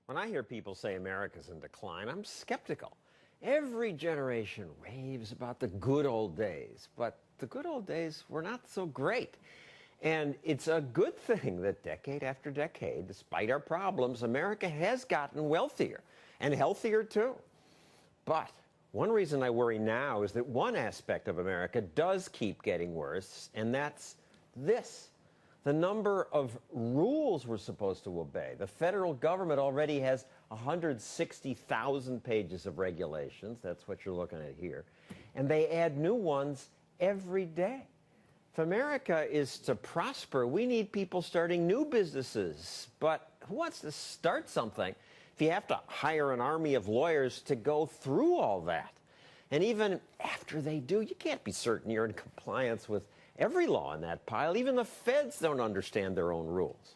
When I hear people say America's in decline, I'm skeptical. Every generation raves about the good old days, but the good old days were not so great. And it's a good thing that decade after decade, despite our problems, America has gotten wealthier and healthier too. But one reason I worry now is that one aspect of America does keep getting worse, and that's this. The number of rules we're supposed to obey. The federal government already has 160,000 pages of regulations. That's what you're looking at here. And they add new ones every day. If America is to prosper, we need people starting new businesses. But who wants to start something if you have to hire an army of lawyers to go through all that? And even after they do, you can't be certain you're in compliance with every law in that pile. Even the feds don't understand their own rules.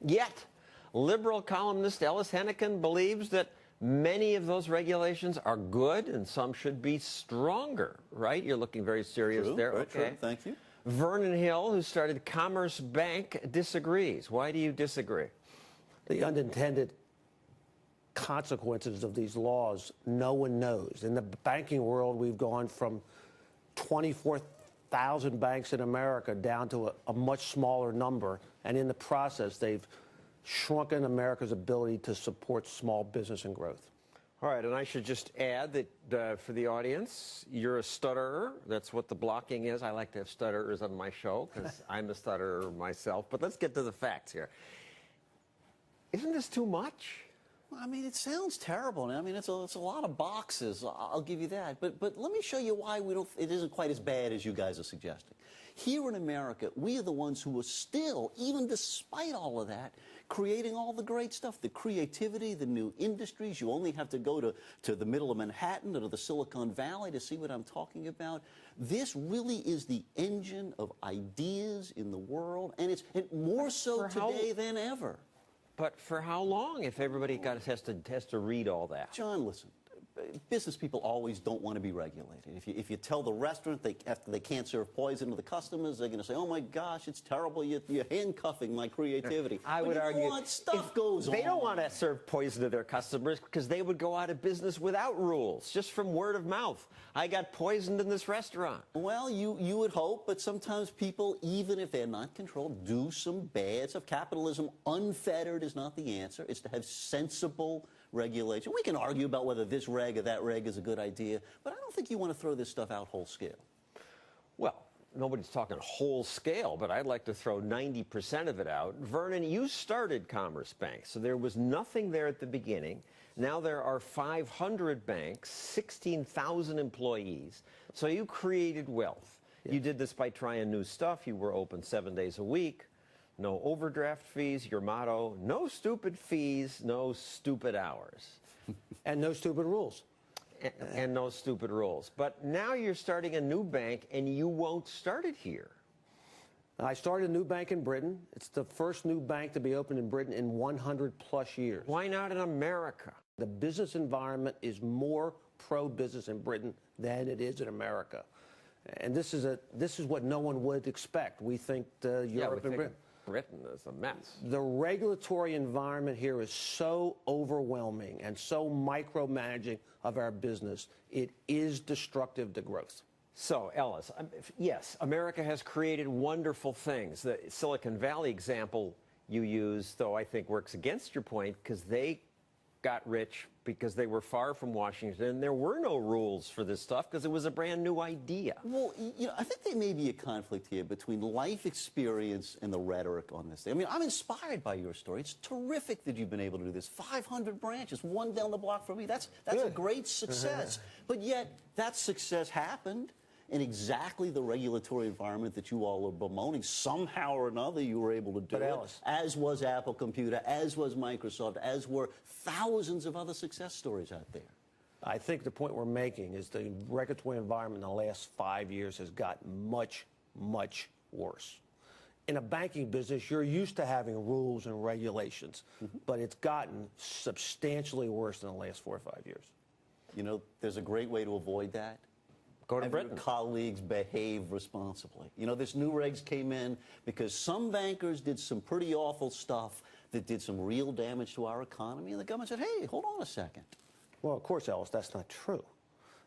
Yet, liberal columnist Ellis Henican believes that many of those regulations are good and some should be stronger, right? You're looking very serious there. Very okay. true. Thank you. Vernon Hill, who started Commerce Bank, disagrees. Why do you disagree? The unintended consequences of these laws, no one knows. In the banking world, we've gone from 24,000 banks in America down to a much smaller number, and in the process, they've shrunken America's ability to support small business and growth. All right, and I should just add that for the audience, you're a stutterer. That's what the blocking is. I like to have stutterers on my show because I'm a stutterer myself. But let's get to the facts here. Isn't this too much? I mean, it sounds terrible. I mean, it's a lot of boxes. I'll give you that. But let me show you why it isn't quite as bad as you guys are suggesting. Here in America, we are the ones who are still, even despite all of that, creating all the great stuff, the creativity, the new industries. You only have to go to the middle of Manhattan or to the Silicon Valley to see what I'm talking about. This really is the engine of ideas in the world, and it's more so today than ever. But for how long if everybody has to read all that? John, listen. Business people always don't want to be regulated. If you tell the restaurant they can't serve poison to the customers, they're going to say, "Oh my gosh, it's terrible! You're handcuffing my creativity." I would argue stuff goes on. They don't want to serve poison to their customers because they would go out of business without rules, just from word of mouth. I got poisoned in this restaurant. Well, you would hope, but sometimes people, even if they're not controlled, do some bad stuff. Capitalism unfettered is not the answer. It's to have sensible regulation. We can argue about whether this reg or that reg is a good idea, but I don't think you want to throw this stuff out whole scale. Well, nobody's talking whole scale, but I'd like to throw 90% of it out. Vernon, you started Commerce Bank, so there was nothing there at the beginning. Now there are 500 banks, 16,000 employees. So you created wealth. Yes. You did this by trying new stuff. You were open 7 days a week. No overdraft fees, your motto, no stupid fees, no stupid hours. And no stupid rules. And no stupid rules. But now you're starting a new bank, and you won't start it here. I started a new bank in Britain. It's the first new bank to be opened in Britain in 100+ years. Why not in America? The business environment is more pro-business in Britain than it is in America. And this is what no one would expect. We think Europe and Britain is a mess. The regulatory environment here is so overwhelming and so micromanaging of our business. It is destructive to growth. So, Ellis, yes, America has created wonderful things. The Silicon Valley example you use, though, I think works against your point because they got rich because they were far from Washington, and there were no rules for this stuff because it was a brand new idea. Well, I think there may be a conflict here between life experience and the rhetoric on this thing. I mean, I'm inspired by your story. It's terrific that you've been able to do this. 500 branches, one down the block from me. That's a great success. But yet, that success happened in exactly the regulatory environment that you all are bemoaning. Somehow or another, you were able to do it, as was Apple Computer, as was Microsoft, as were thousands of other success stories out there. I think the point we're making is the regulatory environment in the last 5 years has gotten much, much worse. In a banking business, you're used to having rules and regulations, but it's gotten substantially worse in the last 4 or 5 years. You know, there's a great way to avoid that. Go to Britain. Your colleagues behave responsibly. You know, this new regs came in because some bankers did some pretty awful stuff that did some real damage to our economy, and the government said, hey, hold on a second. Well, of course, Ellis, that's not true.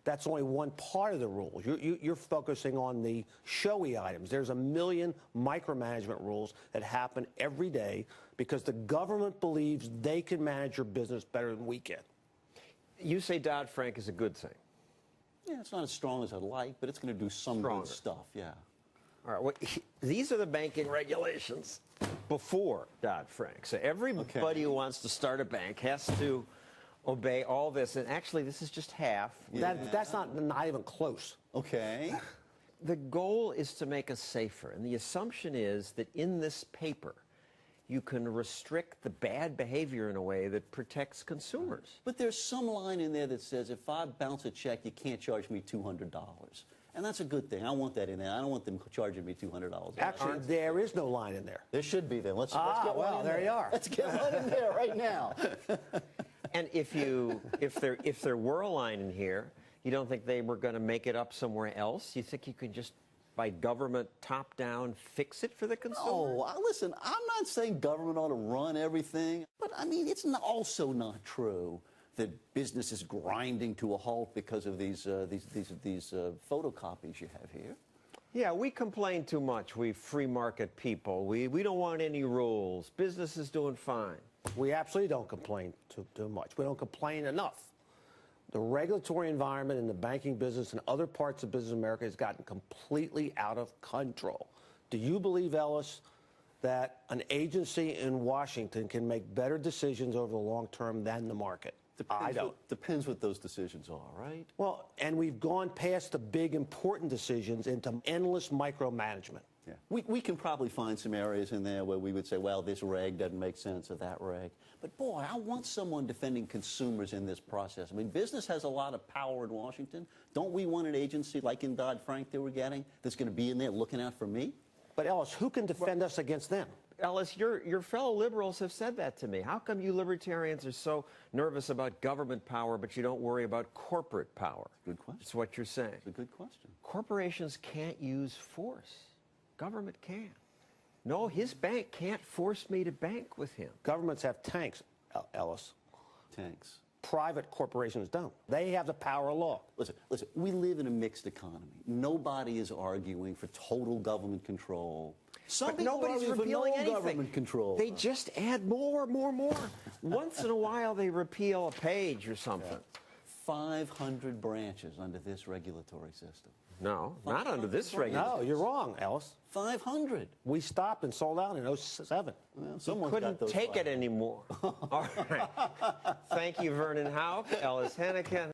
That's only one part of the rules. You're focusing on the showy items. There's a million micromanagement rules that happen every day because the government believes they can manage your business better than we can. You say Dodd-Frank is a good thing. Yeah, it's not as strong as I'd like, but it's going to do some Stronger. good stuff, yeah. All right, well, these are the banking regulations before Dodd-Frank. So everybody who wants to start a bank has to obey all this. And actually, this is just half. Yeah. That's not even close. Okay. The goal is to make us safer. And the assumption is that in this paper, you can restrict the bad behavior in a way that protects consumers. But there's some line in there that says, if I bounce a check, you can't charge me $200. And that's a good thing. I want that in there. I don't want them charging me $200. Actually, there is no line in there. There should be then. Let's get one well, in there you are. Let's get one in there right now. And if there were a line in here, you don't think they were going to make it up somewhere else? You think you could just, by government top-down, fix it for the consumer? Oh, listen, I'm not saying government ought to run everything, but I mean, it's also not true that business is grinding to a halt because of these photocopies you have here. Yeah, we complain too much. We free market people. We don't want any rules. Business is doing fine. We absolutely don't complain too much. We don't complain enough. The regulatory environment in the banking business and other parts of business in America has gotten completely out of control. Do you believe, Ellis, that an agency in Washington can make better decisions over the long term than the market? I don't. Depends what those decisions are, right? Well, and we've gone past the big, important decisions into endless micromanagement. Yeah. We can probably find some areas in there where we would say, well, this reg doesn't make sense or that reg. But, boy, I want someone defending consumers in this process. I mean, business has a lot of power in Washington. Don't we want an agency like in Dodd-Frank they were getting that's going to be in there looking out for me? But, Ellis, who can defend us against them? Ellis, your fellow liberals have said that to me. How come you libertarians are so nervous about government power, but you don't worry about corporate power? Good question. That's what you're saying. It's a good question. Corporations can't use force. Government can. No, his bank can't force me to bank with him. Governments have tanks, Ellis. Tanks. Private corporations don't. They have the power of law. Listen, we live in a mixed economy. Nobody is arguing for total government control. But nobody's repealing anything. Government control. They just add more. Once in a while, they repeal a page or something. Yeah. 500 branches under this regulatory system. No, not under this regulation. No, you're wrong, Ellis. 500. We stopped and sold out in 2007. Well, you couldn't take it anymore. All right. Thank you, Vernon Houck, Ellis Henican.